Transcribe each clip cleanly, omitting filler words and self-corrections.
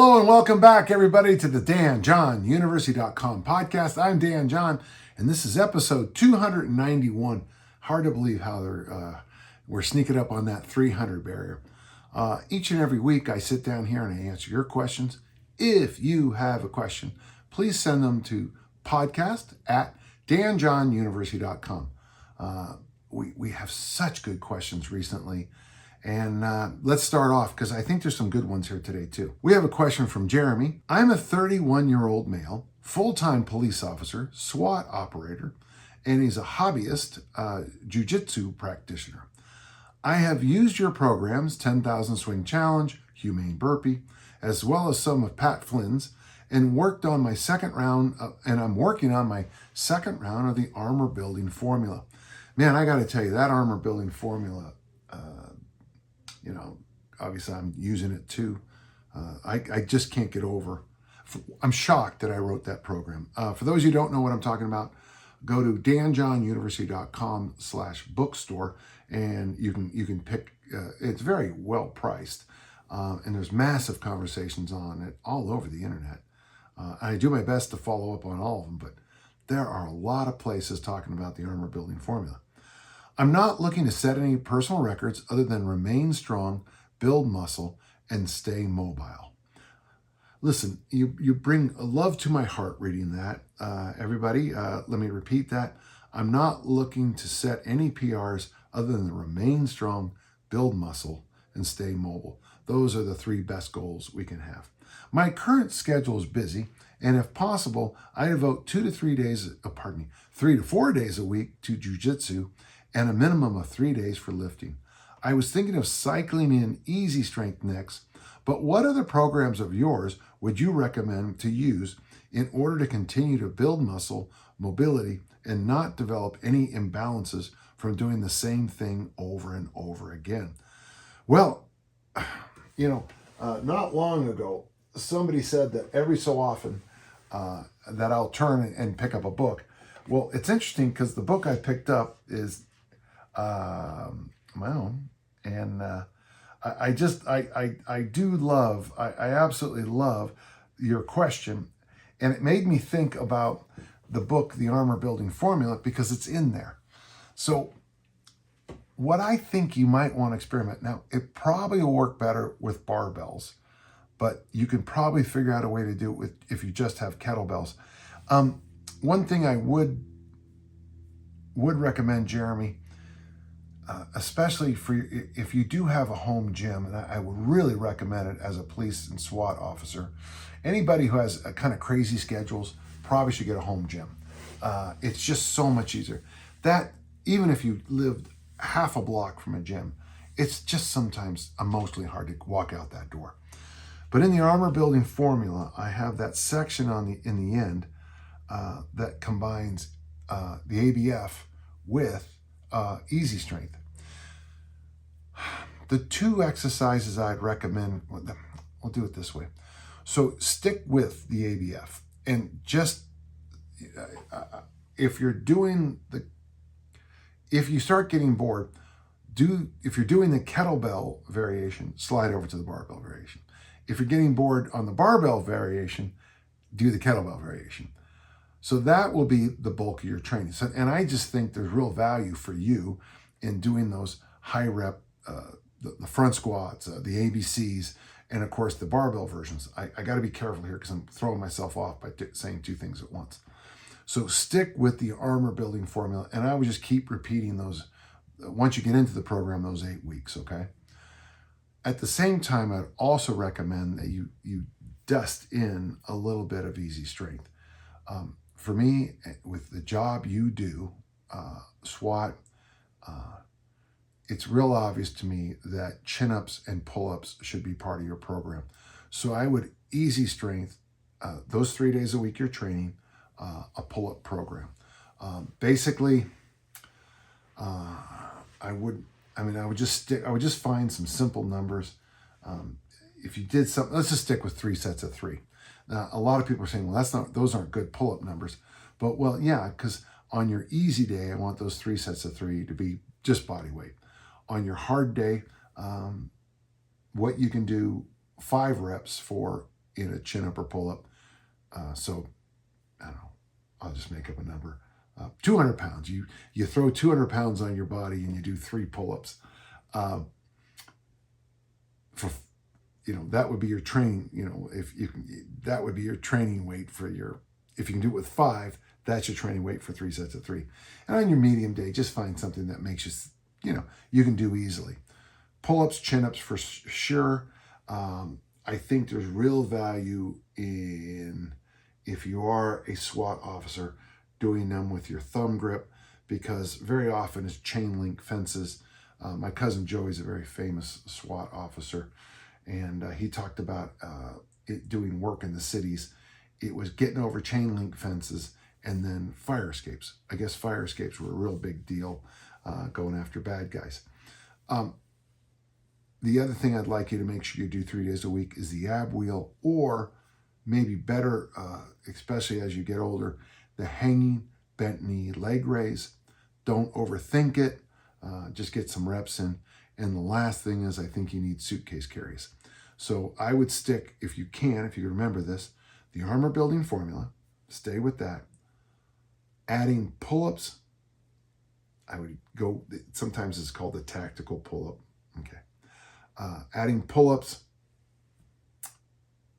Hello and welcome back, everybody, to the DanJohnUniversity.com podcast. I'm Dan John, and this is episode 291. Hard to believe how we're sneaking up on that 300 barrier. Each and every week, I sit down here and I answer your questions. If you have a question, please send them to podcast@DanJohnUniversity.com. We have such good questions recently. And let's start off because I think there's some good ones here today too. We have a question from Jeremy. I'm a 31-year-old male, full-time police officer, SWAT operator, and he's a hobbyist jiu-jitsu practitioner. I have used your programs, 10,000 Swing Challenge, Humane Burpee, as well as some of Pat Flynn's, and worked on my second round, and I'm working on my second round of the armor building formula. Man, I got to tell you, that armor building formula, obviously I'm using it too. I just can't get over. I'm shocked that I wrote that program. For those of you who don't know what I'm talking about, go to danjohnuniversity.com/bookstore and you can pick. It's very well priced, and there's massive conversations on it all over the internet. I do my best to follow up on all of them, but there are a lot of places talking about the armor building formula. I'm not looking to set any personal records other than remain strong, build muscle, and stay mobile. Listen, you bring a love to my heart reading that. Everybody, let me repeat that. I'm not looking to set any PRs other than remain strong, build muscle, and stay mobile. Those are the three best goals we can have. My current schedule is busy, and if possible, I devote 3 to 4 days a week to jiu-jitsu and a minimum of 3 days for lifting. I was thinking of cycling in easy strength next, but what other programs of yours would you recommend to use in order to continue to build muscle, mobility, and not develop any imbalances from doing the same thing over and over again? Well, not long ago, somebody said that every so often that I'll turn and pick up a book. Well, it's interesting because the book I picked up is my own, and I absolutely love your question, and it made me think about the book, The Armor Building Formula, because it's in there. So what I think you might want to experiment now, it probably will work better with barbells, but you can probably figure out a way to do it with if you just have kettlebells. One thing I would recommend, Jeremy, especially if you do have a home gym, and I would really recommend it as a police and SWAT officer. Anybody who has a kind of crazy schedules probably should get a home gym. It's just so much easier. That even if you lived half a block from a gym, it's just sometimes emotionally hard to walk out that door. But in the armor building formula, I have that section in the end that combines the ABF with easy strength. The two exercises I'd recommend, we'll do it this way. So stick with the ABF, and just if you start getting bored, if you're doing the kettlebell variation, slide over to the barbell variation. If you're getting bored on the barbell variation, do the kettlebell variation. So that will be the bulk of your training. So, and I just think there's real value for you in doing those high rep, the front squats, the ABCs, and of course the barbell versions. I got to be careful here because I'm throwing myself off by saying two things at once. So stick with the armor building formula, and I would just keep repeating those once you get into the program, those 8 weeks, okay? At the same time, I'd also recommend that you dust in a little bit of easy strength. For me, with the job you do, SWAT, it's real obvious to me that chin-ups and pull-ups should be part of your program. So I would easy strength, those 3 days a week you're training, a pull-up program. Basically, I would just find some simple numbers. If you did something, let's just stick with 3 sets of 3. Now, a lot of people are saying, well, those aren't good pull-up numbers. But, well, yeah, because on your easy day, I want those 3 sets of 3 to be just body weight. On your hard day, what you can do 5 reps for in a chin-up or pull-up. So, I don't know, I'll just make up a number. 200 pounds. You throw 200 pounds on your body and you do 3 pull-ups. That would be your training, if you can, that would be your training weight for if you can do it with 5, that's your training weight for 3 sets of 3. And on your medium day, just find something that makes you can do easily. Pull-ups, chin-ups for sure. I think there's real value in, if you are a SWAT officer, doing them with your thumb grip, because very often it's chain link fences. My cousin Joey's a very famous SWAT officer, and he talked about it doing work in the cities. It was getting over chain link fences and then fire escapes. I guess fire escapes were a real big deal, going after bad guys. The other thing I'd like you to make sure you do 3 days a week is the ab wheel, or maybe better, especially as you get older, the hanging bent knee leg raise. Don't overthink it. Just get some reps in. And the last thing is, I think you need suitcase carries. So I would stick, if you can remember this, the armor building formula, stay with that. Adding pull-ups, I would go, sometimes it's called the tactical pull-up. Okay. Adding pull-ups,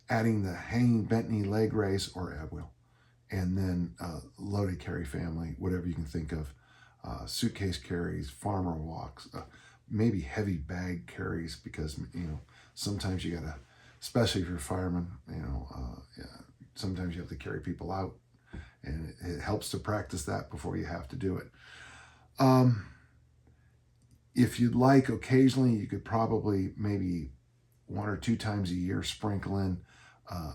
adding the hanging bent knee leg raise or ab wheel, and then loaded carry family, whatever you can think of. Suitcase carries, farmer walks, maybe heavy bag carries, because sometimes you gotta, especially if you're a fireman, sometimes you have to carry people out, and it helps to practice that before you have to do it. If you'd like, occasionally you could probably maybe 1 or 2 times a year sprinkle in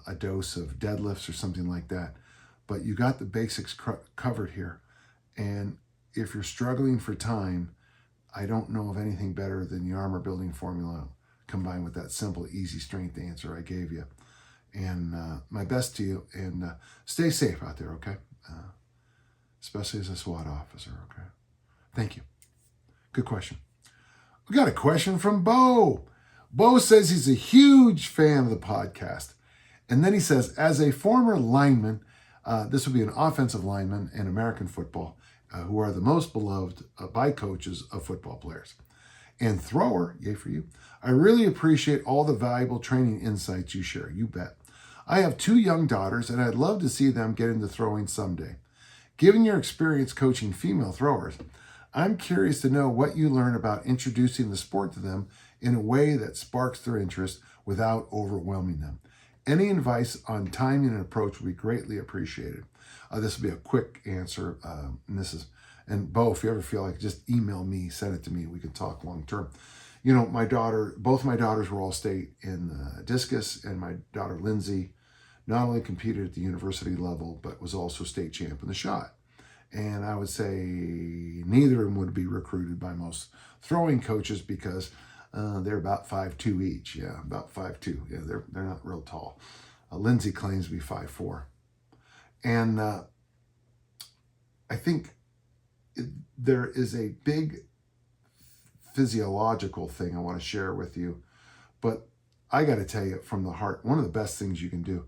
a dose of deadlifts or something like that. But you got the basics covered here. And if you're struggling for time, I don't know of anything better than the armor building formula combined with that simple, easy strength answer I gave you. And my best to you, and stay safe out there, okay? Especially as a SWAT officer, okay? Thank you. Good question. We got a question from Bo. Bo says he's a huge fan of the podcast. And then he says, as a former lineman, this would be an offensive lineman in American football, who are the most beloved by coaches of football players. And thrower, yay for you, I really appreciate all the valuable training insights you share. You bet. I have 2 young daughters, and I'd love to see them get into throwing someday. Given your experience coaching female throwers, I'm curious to know what you learn about introducing the sport to them in a way that sparks their interest without overwhelming them. Any advice on timing and approach would be greatly appreciated. This will be a quick answer. And Bo, if you ever feel like, just email me, send it to me. We can talk long term. Both my daughters were all state in discus, and my daughter Lindsay not only competed at the university level, but was also state champ in the shot. And I would say neither of them would be recruited by most throwing coaches, because they're about 5'2" each. Yeah, about 5'2". Yeah, they're not real tall. Lindsay claims to be 5'4". And I think there is a big physiological thing I want to share with you. But I got to tell you from the heart, one of the best things you can do,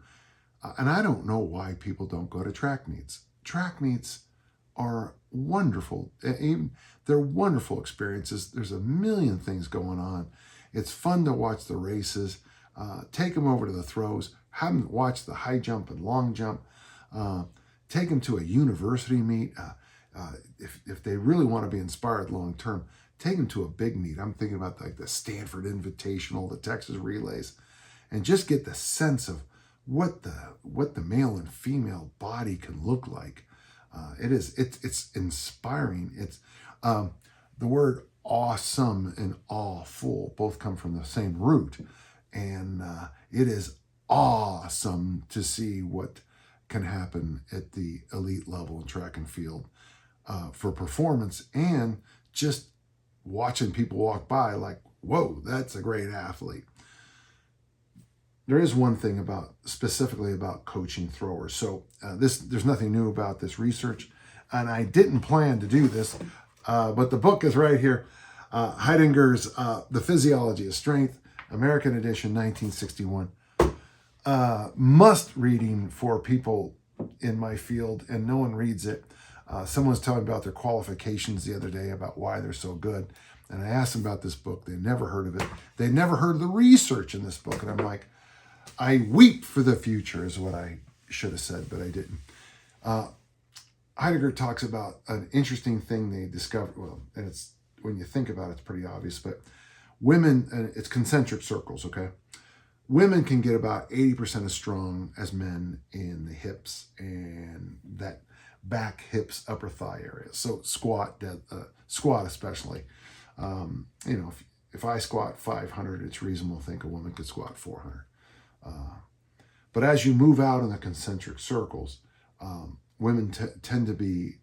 and I don't know why people don't go to track meets. Track meets are wonderful. They're wonderful experiences. There's a million things going on. It's fun to watch the races. Take them over to the throws. Have them watch the high jump and long jump. Take them to a university meet. If they really want to be inspired long term, take them to a big meet. I'm thinking about like the Stanford Invitational, the Texas Relays, and just get the sense of what the male and female body can look like. It's inspiring. It's the word awesome and awful both come from the same root, and it is awesome to see what can happen at the elite level in track and field for performance, and just watching people walk by like, whoa, that's a great athlete. There is one thing specifically about coaching throwers. So there's nothing new about this research, and I didn't plan to do this, but the book is right here. Heidegger's The Physiology of Strength, American edition, 1961. must reading for people in my field, and no one reads it. Someone was telling me about their qualifications the other day about why they're so good. And I asked them about this book. They never heard of it. They never heard of the research in this book. And I'm like, I weep for the future is what I should have said, but I didn't. Heidegger talks about an interesting thing they discovered. Well, and it's, when you think about it, it's pretty obvious, but women, and it's concentric circles, okay? Women can get about 80% as strong as men in the hips and that back, hips, upper thigh area. So squat especially. If I squat 500, it's reasonable to think a woman could squat 400. But as you move out in the concentric circles, women tend to be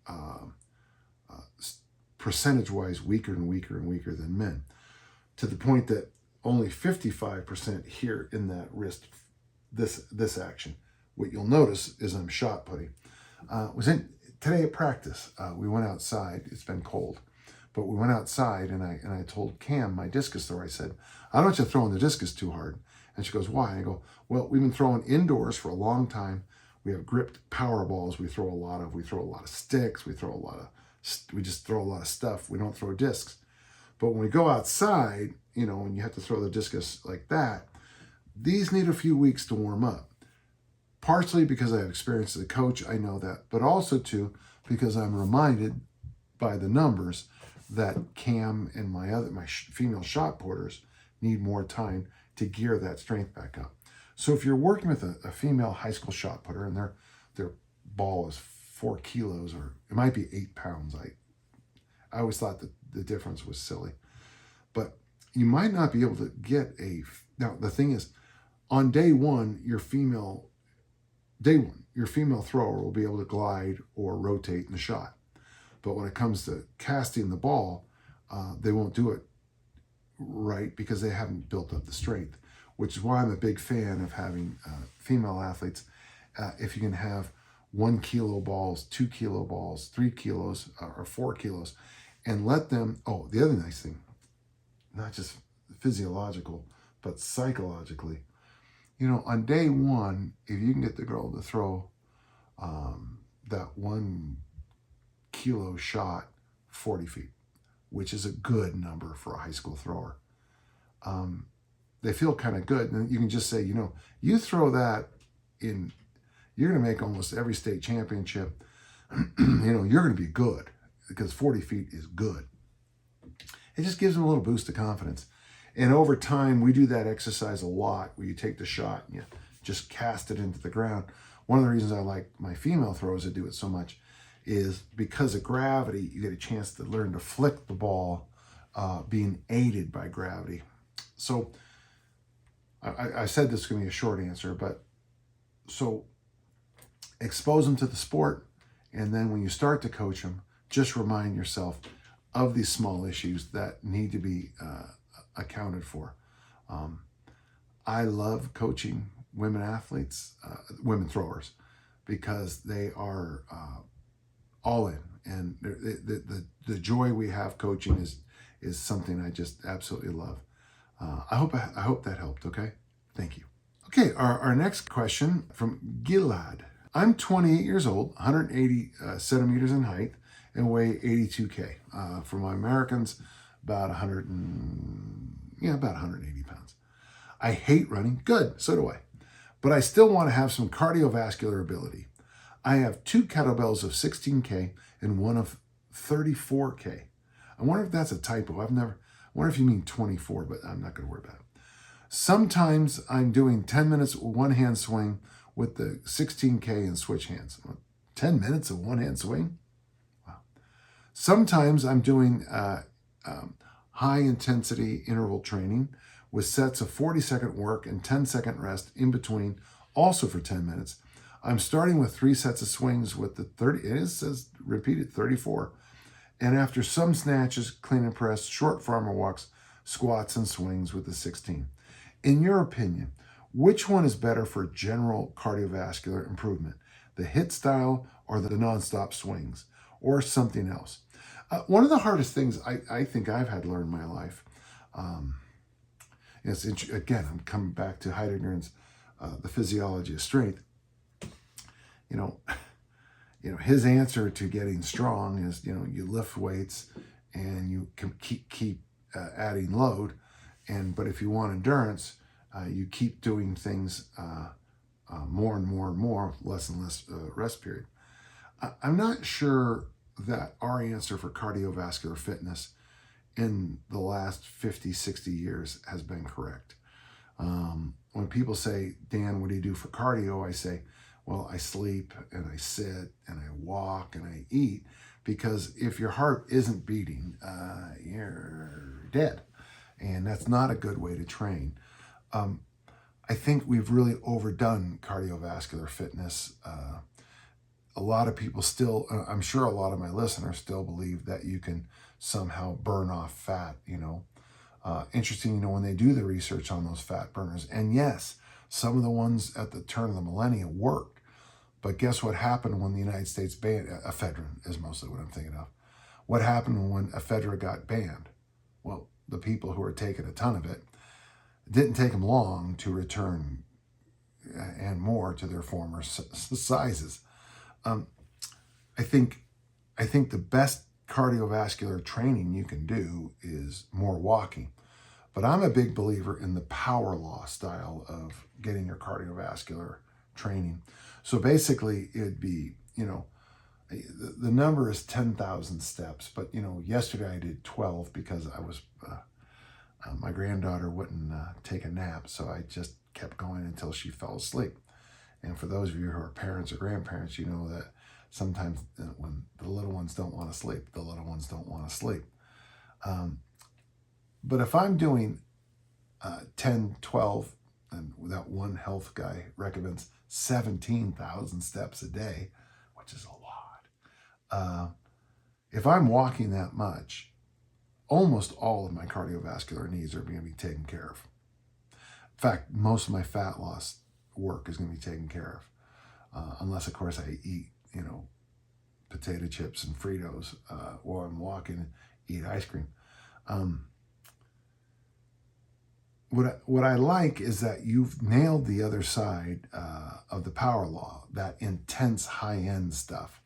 percentage-wise weaker and weaker and weaker than men, to the point that only 55% here in that wrist, this action. What you'll notice is I'm shot putting. Today at practice, we went outside. It's been cold, but we went outside, and I told Cam, my discus thrower, I said, I don't want you throwing the discus too hard. And she goes, why? And I go, well, we've been throwing indoors for a long time. We have gripped power balls. We throw a lot of sticks. We just throw a lot of stuff. We don't throw discs. But when we go outside, when you have to throw the discus like that, these need a few weeks to warm up. Partially because I have experience as a coach, I know that, but also too because I'm reminded by the numbers that Cam and my female shot putters need more time to gear that strength back up. So if you're working with a female high school shot putter and their ball is 4 kilos, or it might be 8 pounds, I always thought that the difference was silly. But you might not be able to get now the thing is, on day one, your female thrower will be able to glide or rotate in the shot. But when it comes to casting the ball, they won't do it right because they haven't built up the strength, which is why I'm a big fan of having female athletes. If you can have 1 kilo balls, 2 kilo balls, 3 kilos, or 4 kilos, and let them, the other nice thing, not just physiological, but psychologically, on day one, if you can get the girl to throw that 1 kilo shot 40 feet, which is a good number for a high school thrower, they feel kind of good. And you can just say, you throw that in, you're going to make almost every state championship. You're going to be good because 40 feet is good. It just gives them a little boost of confidence. And over time, we do that exercise a lot where you take the shot and you just cast it into the ground. One of the reasons I like my female throwers that do it so much is because of gravity, you get a chance to learn to flick the ball being aided by gravity. So I said this is going to be a short answer, but so expose them to the sport. And then when you start to coach them, just remind yourself of these small issues that need to be accounted for. I love coaching women athletes, women throwers, because they are all in, and the joy we have coaching is something I just absolutely love. I hope that helped. Okay, thank you. Okay, our next question from Gilad. I'm 28 years old, 180 centimeters in height, and weigh 82K. For my Americans, about 180 pounds. I hate running. Good, so do I. But I still want to have some cardiovascular ability. I have 2 kettlebells of 16K and one of 34K. I wonder if that's a typo. I wonder if you mean 24, but I'm not going to worry about it. Sometimes I'm doing 10 minutes one hand swing with the 16K and switch hands. 10 minutes of one hand swing? Wow. Sometimes I'm doing high intensity interval training with sets of 40-second work and 10-second rest in between, also for 10 minutes. I'm starting with 3 sets of swings with the 30, and it says repeated 34. And after some snatches, clean and press, short farmer walks, squats, and swings with the 16. In your opinion, which one is better for general cardiovascular improvement? The HIIT style or the nonstop swings, or something else? One of the hardest things I think I've had to learn in my life, again, I'm coming back to Heidegger's The Physiology of Strength, you know, his answer to getting strong is, you lift weights and you can keep adding load, but if you want endurance, you keep doing things more and more and more, less and less rest period. I'm not sure that our answer for cardiovascular fitness in the last 50, 60 years has been correct. When people say, Dan, what do you do for cardio? I say, well, I sleep and I sit and I walk and I eat, because if your heart isn't beating, you're dead. And that's not a good way to train. I think we've really overdone cardiovascular fitness. A lot of people still, I'm sure a lot of my listeners still believe that you can somehow burn off fat, Interesting, when they do the research on those fat burners, and yes, some of the ones at the turn of the millennium worked, but guess what happened when the United States banned, ephedrine is mostly what I'm thinking of. What happened when ephedrine got banned? Well, the people who were taking a ton of it, didn't take them long to return and more to their former sizes. I think the best cardiovascular training you can do is more walking. But I'm a big believer in the power law style of getting your cardiovascular training. So basically it'd be, the number is 10,000 steps, but yesterday I did 12 because I was, my granddaughter wouldn't take a nap. So I just kept going until she fell asleep. And for those of you who are parents or grandparents, you know that sometimes when the little ones don't want to sleep, the little ones don't want to sleep. But if I'm doing 10, 12, and that one health guy recommends 17,000 steps a day, which is a lot. If I'm walking that much, almost all of my cardiovascular needs are going to be taken care of. In fact, most of my fat loss work is going to be taken care of, unless, of course, I eat, potato chips and Fritos while I'm walking and eat ice cream. What I like is that you've nailed the other side of the power law, that intense high-end stuff.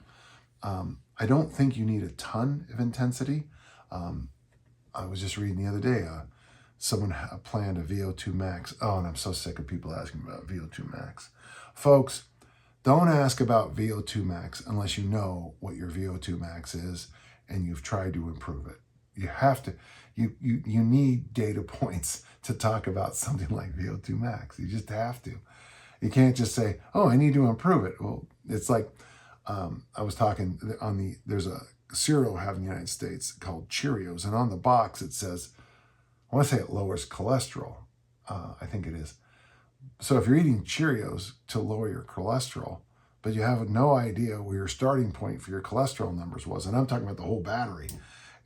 I don't think you need a ton of intensity. I was just reading the other day, someone planned a VO2 max. Oh, and I'm so sick of people asking about VO2 max. Folks, don't ask about VO2 max unless you know what your VO2 max is and you've tried to improve it. You have to, you need data points to talk about something like VO2 max. You just have to. You can't just say, oh, I need to improve it. Well, it's like, I was talking there's a cereal I have in the United States called Cheerios, and on the box it says, I want to say it lowers cholesterol. I think it is. So if you're eating Cheerios to lower your cholesterol, but you have no idea where your starting point for your cholesterol numbers was, and I'm talking about the whole battery,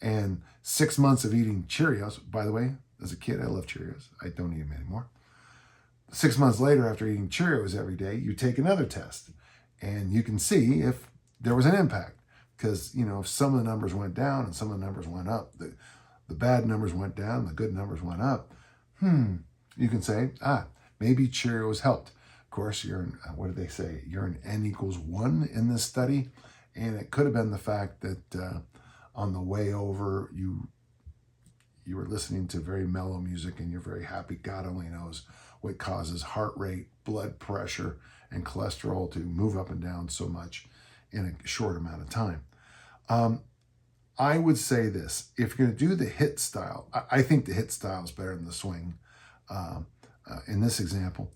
and 6 months of eating Cheerios, by the way, as a kid, I love Cheerios. I don't eat them anymore. 6 months later, after eating Cheerios every day, you take another test, and you can see if there was an impact. Because, if some of the numbers went down and some of the numbers went up, the bad numbers went down and the good numbers went up, you can say, maybe Cheerios helped. Of course, you're in, what did they say? You're in N=1 in this study. And it could have been the fact that on the way over, you were listening to very mellow music and you're very happy. God only knows what causes heart rate, blood pressure, and cholesterol to move up and down so much in a short amount of time. I would say this, if you're going to do the HIIT style, I think the HIIT style is better than the swing. In this example,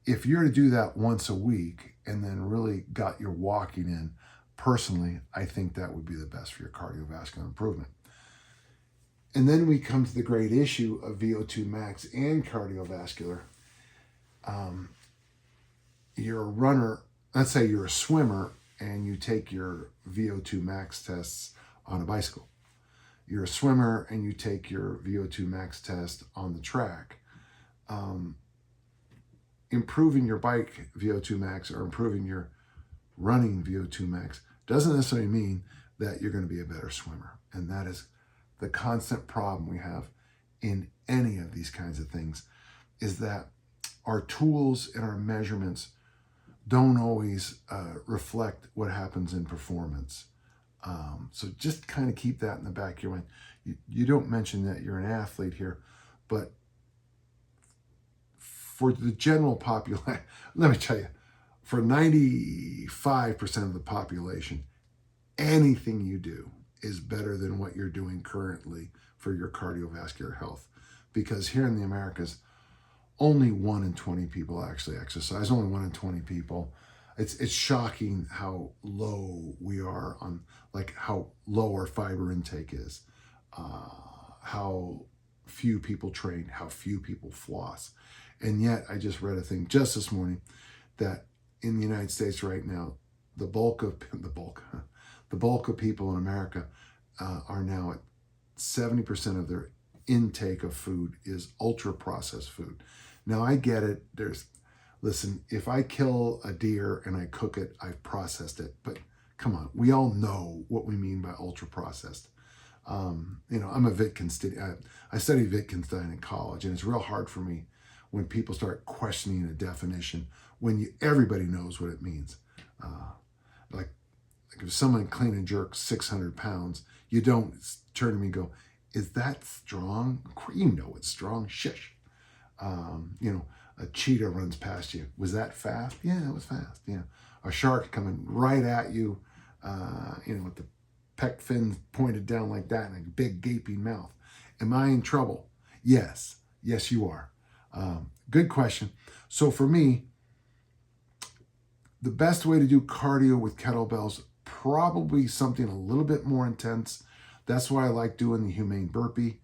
if you're to do that once a week and then really got your walking in, personally, I think that would be the best for your cardiovascular improvement. And then we come to the great issue of VO2 max and cardiovascular. You're a runner, let's say you're a swimmer, and you take your VO2 max tests on a bicycle. You're a swimmer and you take your VO2 max test on the track. Improving your bike VO2 max or improving your running VO2 max doesn't necessarily mean that you're going to be a better swimmer. And that is the constant problem we have in any of these kinds of things, is that our tools and our measurements don't always reflect what happens in performance. So just kind of keep that in the back of your mind. You don't mention that you're an athlete here, but for the general population, let me tell you, for 95% of the population, anything you do is better than what you're doing currently for your cardiovascular health. Because here in the Americas, only 1 in 20 people actually exercise, only 1 in 20 people. It's shocking how low we are on, like how low our fiber intake is, how few people train, how few people floss. And yet I just read a thing just this morning that in the United States right now, the bulk of people in America are now at 70% of their intake of food is ultra processed food. Now I get it. Listen, if I kill a deer and I cook it, I've processed it. But come on, we all know what we mean by ultra processed. I'm a Wittgenstein. I studied Wittgenstein in college, and it's real hard for me when people start questioning a definition when everybody knows what it means. Like if someone clean and jerks 600 pounds, you don't turn to me and go, "Is that strong?" You know it's strong. Shush. A cheetah runs past you. Was that fast? Yeah, it was fast. Yeah. A shark coming right at you, with the pec fins pointed down like that and a big gaping mouth. Am I in trouble? Yes. Yes, you are. Good question. So for me, the best way to do cardio with kettlebells, probably something a little bit more intense. That's why I like doing the humane burpee.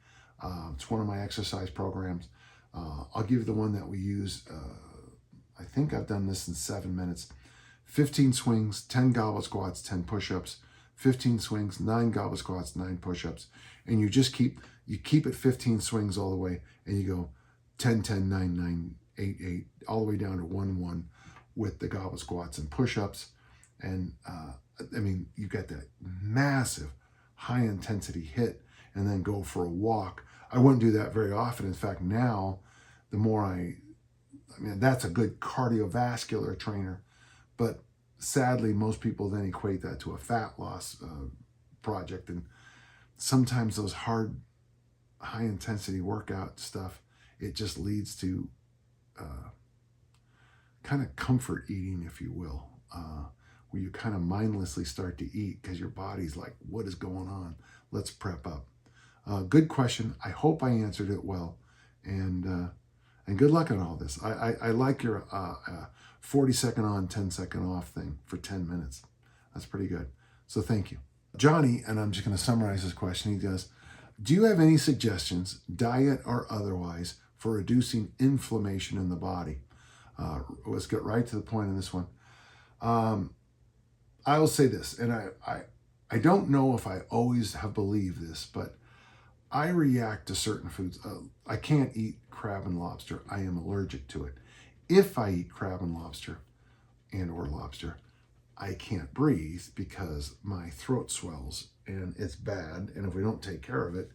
It's one of my exercise programs. I'll give you the one that we use. I think I've done this in 7 minutes. 15 swings, 10 goblet squats, 10 push-ups. 15 swings, 9 goblet squats, 9 push-ups. And you just keep it 15 swings all the way, and you go 10, 10, 9, 9, 8, 8, all the way down to 1, 1 with the goblet squats and push-ups. And you get that massive high intensity hit and then go for a walk. I wouldn't do that very often. In fact, now the more that's a good cardiovascular trainer, but sadly, most people then equate that to a fat loss project. And sometimes those hard, high intensity workout stuff, it just leads to kind of comfort eating, if you will, where you kind of mindlessly start to eat because your body's like, what is going on? Let's prep up. Good question. I hope I answered it well, and good luck on all this. I like your 40-second on, 10-second off thing for 10 minutes. That's pretty good. So thank you. Johnny, and I'm just going to summarize his question. He does, do you have any suggestions, diet or otherwise, for reducing inflammation in the body? Let's get right to the point in this one. I will say this, and I don't know if I always have believed this, but I react to certain foods. I can't eat crab and lobster. I am allergic to it. If I eat crab and lobster or lobster, I can't breathe because my throat swells and it's bad. And if we don't take care of it,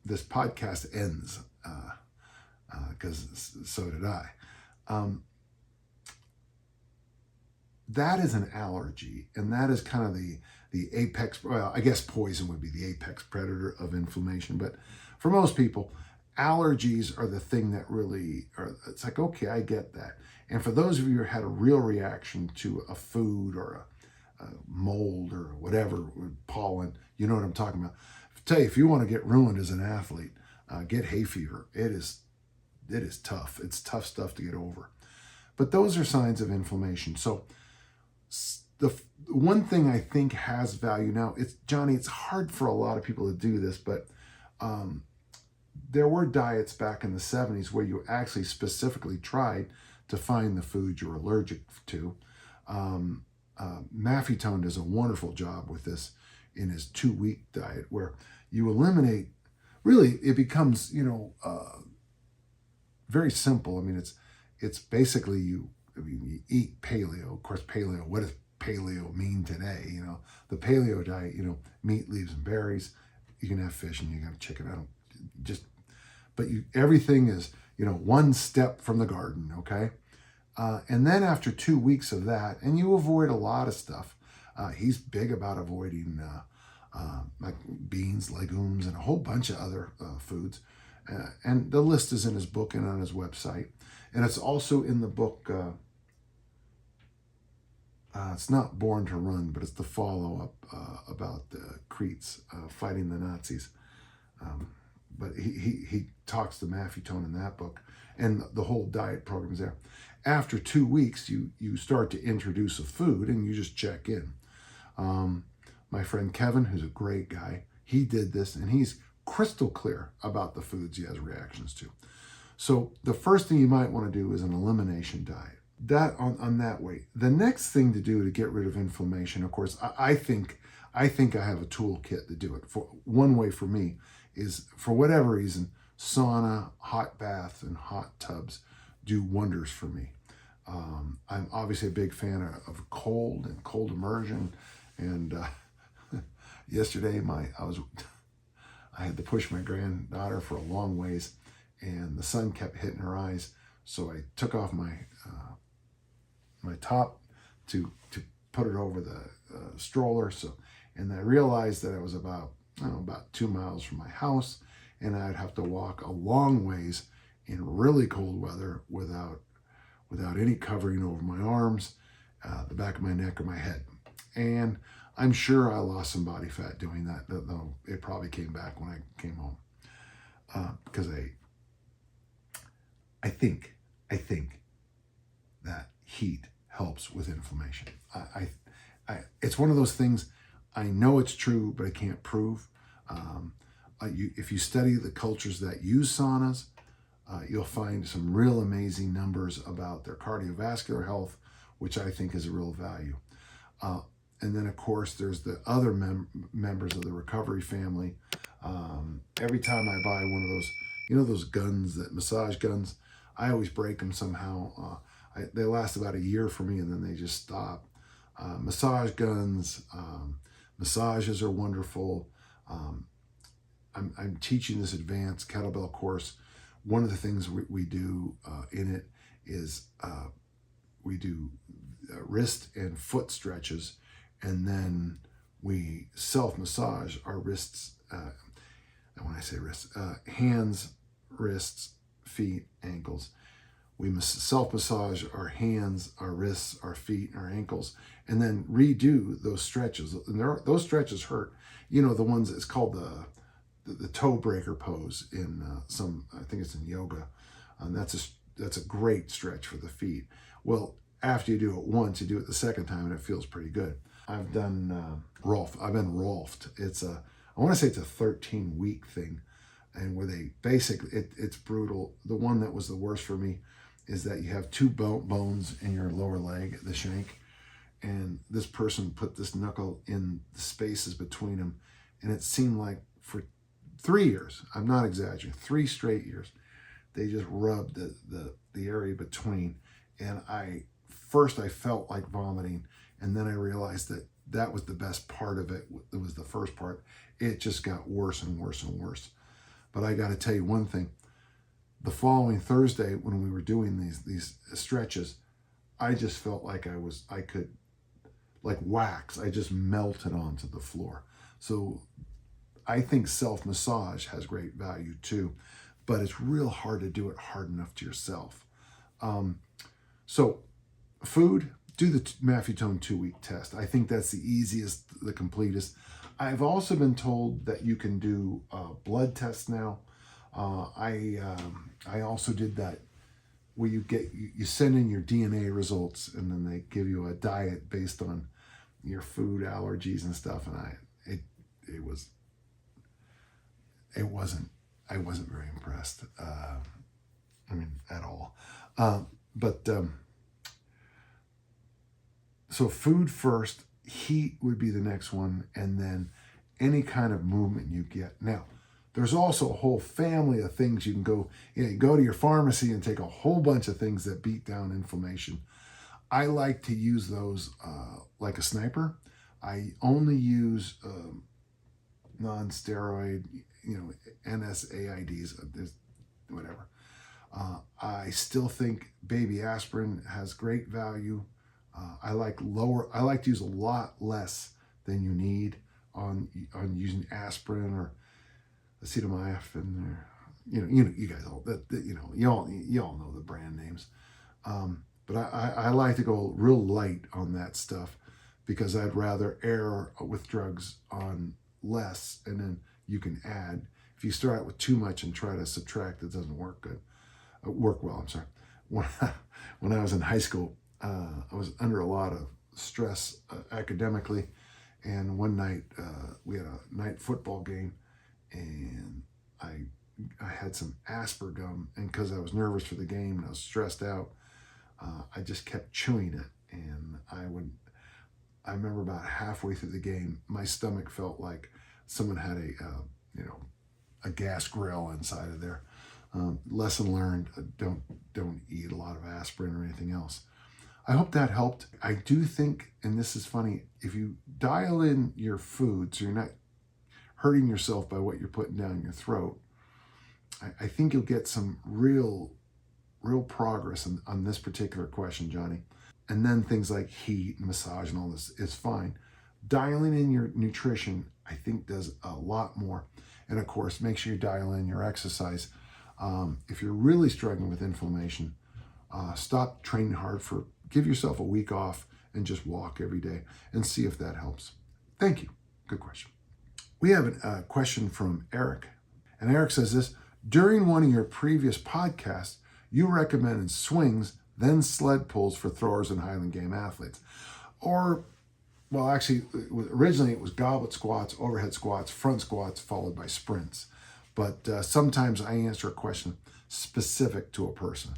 this podcast ends because so did I. That is an allergy, and that is kind of the apex, well, I guess poison would be the apex predator of inflammation. But for most people, allergies are the thing that really it's like, okay, I get that. And for those of you who had a real reaction to a food or a mold or whatever, pollen, you know what I'm talking about. I tell you, if you want to get ruined as an athlete, get hay fever. It is tough. It's tough stuff to get over. But those are signs of inflammation. So the one thing I think has value now, Johnny, it's hard for a lot of people to do this, but there were diets back in the 70s where you actually specifically tried to find the food you're allergic to. Maffetone does a wonderful job with this in his 2-week diet, where you eliminate, really, it becomes, very simple. I mean, it's basically you eat paleo. Of course, paleo, what does paleo mean today? The paleo diet, meat, leaves, and berries. You can have fish and you can have chicken. but everything is, one step from the garden, okay? And then after 2 weeks of that, and you avoid a lot of stuff. He's big about avoiding like beans, legumes, and a whole bunch of other foods. And the list is in his book and on his website. And it's also in the book, it's not Born to Run, but it's the follow-up about the Cretes fighting the Nazis. But he talks to Maffetone in that book, and the whole diet program is there. After 2 weeks, you start to introduce a food, and you just check in. My friend Kevin, who's a great guy, he did this, and he's crystal clear about the foods he has reactions to. So the first thing you might want to do is an elimination diet. That on that way. The next thing to do to get rid of inflammation, of course, I think I have a toolkit to do it. For one way for me is, for whatever reason, sauna, hot bath, and hot tubs do wonders for me. I'm obviously a big fan of cold and cold immersion. And yesterday, I had to push my granddaughter for a long ways, and the sun kept hitting her eyes. So I took off my top to put it over the stroller. And I realized that I was about 2 miles from my house, and I'd have to walk a long ways in really cold weather without any covering over my arms, the back of my neck, or my head. And I'm sure I lost some body fat doing that, though it probably came back when I came home. Because I think that heat helps with inflammation. It's one of those things, I know it's true, but I can't prove. If you study the cultures that use saunas, you'll find some real amazing numbers about their cardiovascular health, which I think is a real value. And then, of course, there's the other members of the recovery family. Every time I buy one of those, those guns, that massage guns, I always break them somehow. They last about a year for me, and then they just stop. Massage guns, massages are wonderful. I'm teaching this advanced kettlebell course. One of the things we do in it is we do wrist and foot stretches, and then we self-massage our wrists. And when I say wrists, hands, wrists, feet, ankles. We must self-massage our hands, our wrists, our feet, our ankles, and then redo those stretches. And those stretches hurt. The ones, it's called the toe breaker pose in I think it's in yoga. That's a great stretch for the feet. Well, after you do it once, you do it the second time, and it feels pretty good. I've done Rolf. I've been Rolfed. I want to say it's a 13-week thing, and where they basically, it's brutal. The one that was the worst for me is that you have two bones in your lower leg, the shank, and this person put this knuckle in the spaces between them, and it seemed like for 3 years, I'm not exaggerating, 3 straight years, they just rubbed the area between, and I felt like vomiting, and then I realized that was the best part of it. It was the first part. It just got worse and worse and worse. But I got to tell you one thing. The following Thursday, when we were doing these stretches, I just felt like I could, like wax, I just melted onto the floor. So I think self-massage has great value too, but it's real hard to do it hard enough to yourself. So food, do the Maffetone 2-week test. I think that's the easiest, the completest. I've also been told that you can do blood tests now. I also did that where you send in your DNA results, and then they give you a diet based on your food allergies and stuff. And I wasn't very impressed. At all. So food first, heat would be the next one, and then any kind of movement you get. Now, there's also a whole family of things you can go. You go to your pharmacy and take a whole bunch of things that beat down inflammation. I like to use those like a sniper. I only use non-steroid, NSAIDs. whatever. I still think baby aspirin has great value. I like to use a lot less than you need on using aspirin or acetaminophen, or you guys all that you all know the brand names. But I like to go real light on that stuff because I'd rather err with drugs on less, and then you can add. If you start out with too much and try to subtract, it doesn't work well. I'm sorry. When I was in high school, I was under a lot of stress academically, and one night we had a night football game, and I had some Asper gum, and because I was nervous for the game and I was stressed out, I just kept chewing it, and I remember about halfway through the game, my stomach felt like someone had a gas grill inside of there. Lesson learned: don't eat a lot of aspirin or anything else. I hope that helped. I do think, and this is funny, if you dial in your food so you're not hurting yourself by what you're putting down your throat, I think you'll get some real progress on this particular question, Johnny. And then things like heat and massage and all this is fine. Dialing in your nutrition, I think, does a lot more. And of course, make sure you dial in your exercise. If you're really struggling with inflammation, stop training hard give yourself a week off and just walk every day and see if that helps. Thank you. Good question. We have a question from Eric. And Eric says this: during one of your previous podcasts, you recommended swings, then sled pulls for throwers and Highland Game athletes. Actually, originally it was goblet squats, overhead squats, front squats, followed by sprints. But sometimes I answer a question specific to a person.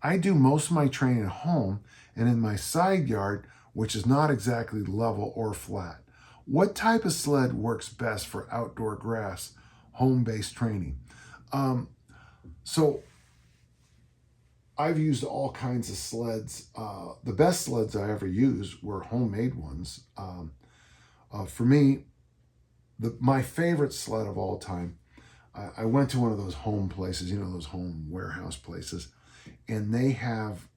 I do most of my training at home and in my side yard, which is not exactly level or flat. What type of sled works best for outdoor grass, home-based training? So I've used all kinds of sleds. The best sleds I ever used were homemade ones. For me, my favorite sled of all time, I went to one of those home places, those home warehouse places, and they have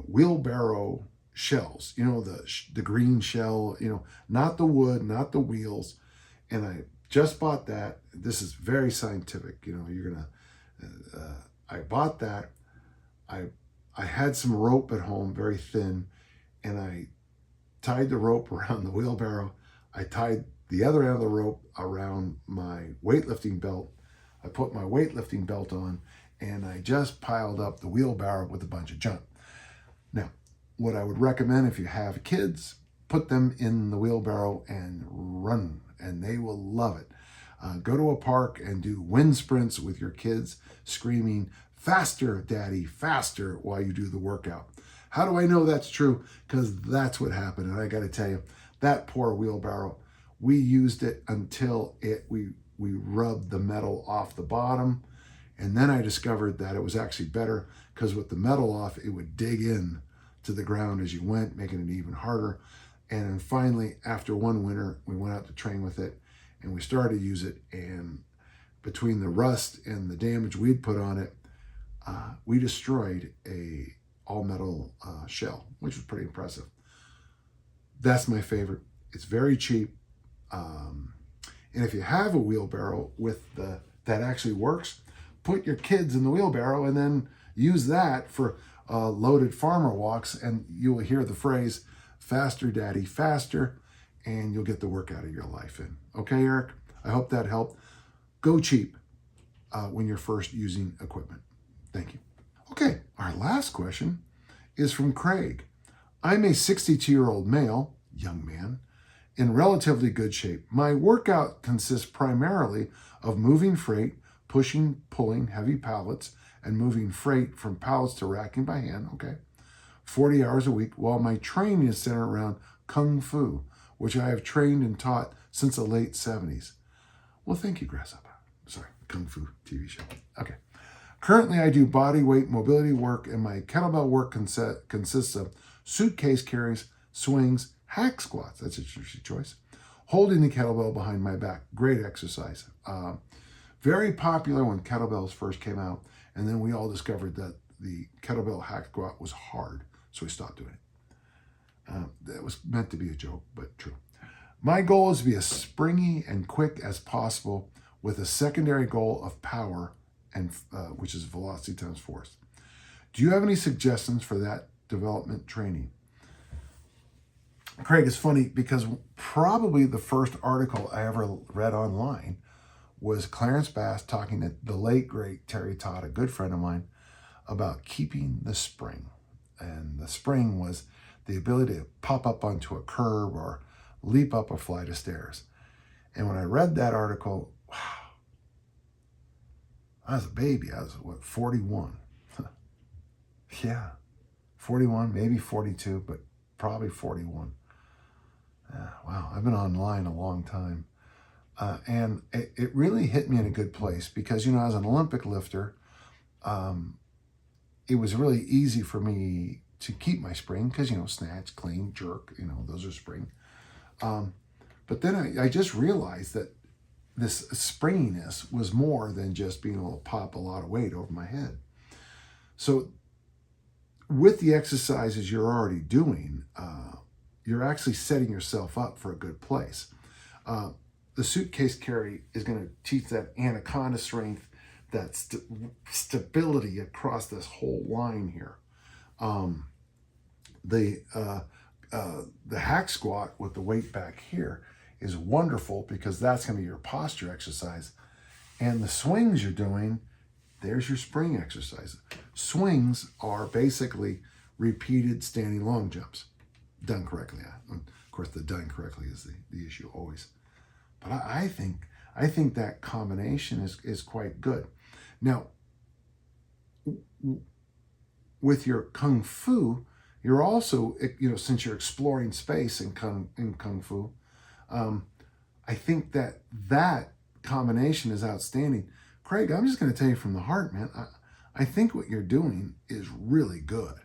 wheelbarrow shells, the green shell, not the wood, not the wheels. And I just bought that. This is very scientific. I bought that. I had some rope at home, very thin, and I tied the rope around the wheelbarrow. I tied the other end of the rope around my weightlifting belt. I put my weightlifting belt on, and I just piled up the wheelbarrow with a bunch of junk. Now, what I would recommend, if you have kids, put them in the wheelbarrow and run, and they will love it. Go to a park and do wind sprints with your kids, screaming, "Faster, Daddy, faster," while you do the workout. How do I know that's true? Because that's what happened. And I got to tell you, that poor wheelbarrow, we used it until we rubbed the metal off the bottom. And then I discovered that it was actually better because with the metal off, it would dig in to the ground as you went, making it even harder. And then finally, after one winter, we went out to train with it and we started to use it. And between the rust and the damage we'd put on it, we destroyed a all metal shell, which was pretty impressive. That's my favorite. It's very cheap. And if you have a wheelbarrow that actually works, put your kids in the wheelbarrow and then use that for loaded farmer walks, and you will hear the phrase, "Faster, Daddy, faster," and you'll get the workout of your life in. Okay, Eric? I hope that helped. Go cheap when you're first using equipment. Thank you. Okay, our last question is from Craig. I'm a 62-year-old male, young man, in relatively good shape. My workout consists primarily of moving freight, pushing, pulling heavy pallets, and moving freight from pallets to racking by hand, 40 hours a week, while my training is centered around Kung Fu, which I have trained and taught since the late 70s. Well, thank you, Grasshopper. Sorry, Kung Fu TV show. Okay. Currently, I do body weight mobility work, and my kettlebell work consists of suitcase carries, swings, hack squats, that's a choice, holding the kettlebell behind my back. Great exercise. Very popular when kettlebells first came out, and then we all discovered that the kettlebell hack squat was hard, so we stopped doing it. That was meant to be a joke, but true. My goal is to be as springy and quick as possible with a secondary goal of power, and which is velocity times force. Do you have any suggestions for that development training? Craig, it's funny because probably the first article I ever read online was Clarence Bass talking to the late, great Terry Todd, a good friend of mine, about keeping the spring. And the spring was the ability to pop up onto a curb or leap up a flight of stairs. And when I read that article, wow, I was a baby. I was, 41? Yeah, 41, maybe 42, but probably 41. Wow, I've been online a long time. And it really hit me in a good place because, as an Olympic lifter, it was really easy for me to keep my spring because, snatch, clean, jerk, those are spring. But then I just realized that this springiness was more than just being able to pop a lot of weight over my head. So with the exercises you're already doing, you're actually setting yourself up for a good place. The suitcase carry is going to teach that anaconda strength, that stability across this whole line here. The hack squat with the weight back here is wonderful because that's going to be your posture exercise. And the swings you're doing, there's your spring exercise. Swings are basically repeated standing long jumps, done correctly. Of course, the done correctly is the issue always. But I think that combination is quite good. Now, with your Kung Fu, you're also, since you're exploring space in Kung Fu, I think that combination is outstanding. Craig, I'm just going to tell you from the heart, man, I think what you're doing is really good.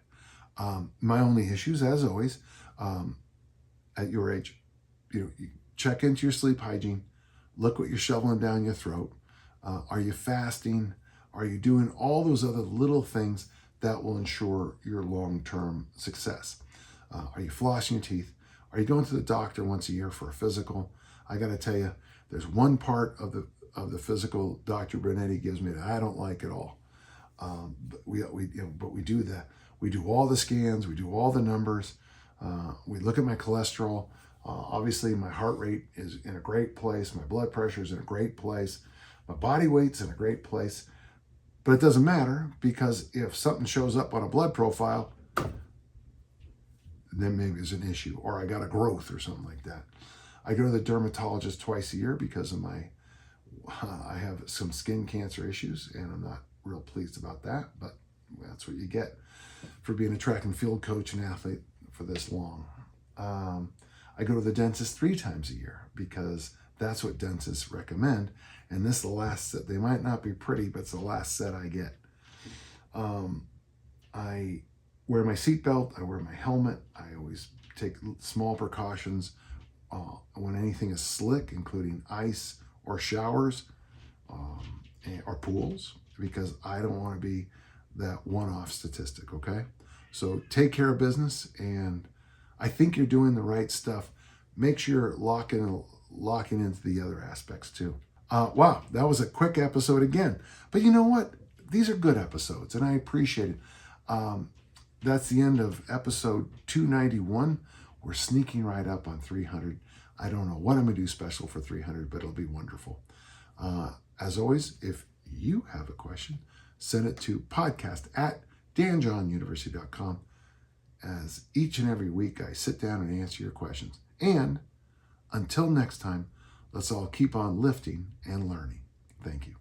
My only issues, as always, at your age, you check into your sleep hygiene, look what you're shoveling down your throat. Are you fasting? Are you doing all those other little things that will ensure your long-term success? Are you flossing your teeth? Are you going to the doctor once a year for a physical? I got to tell you, there's one part of the physical Dr. Brunetti gives me that I don't like at all. But we do that. We do all the scans. We do all the numbers. We look at my cholesterol. Obviously, my heart rate is in a great place. My blood pressure is in a great place. My body weight's in a great place. But it doesn't matter because if something shows up on a blood profile, then maybe there's an issue or I got a growth or something like that. I go to the dermatologist twice a year because of I have some skin cancer issues and I'm not real pleased about that, but that's what you get for being a track and field coach and athlete for this long. I go to the dentist 3 times a year because that's what dentists recommend. And this is the last set. They might not be pretty, but it's the last set I get. I wear my seatbelt. I wear my helmet. I always take small precautions when anything is slick, including ice or showers or pools, because I don't want to be that one-off statistic, okay? So take care of business, and I think you're doing the right stuff. Make sure you're locking into the other aspects too. Wow, that was a quick episode again. But you know what? These are good episodes, and I appreciate it. That's the end of episode 291. We're sneaking right up on 300. I don't know what I'm going to do special for 300, but it'll be wonderful. As always, if you have a question, send it to podcast@danjohnuniversity.com. As each and every week, I sit down and answer your questions. And until next time, let's all keep on lifting and learning. Thank you.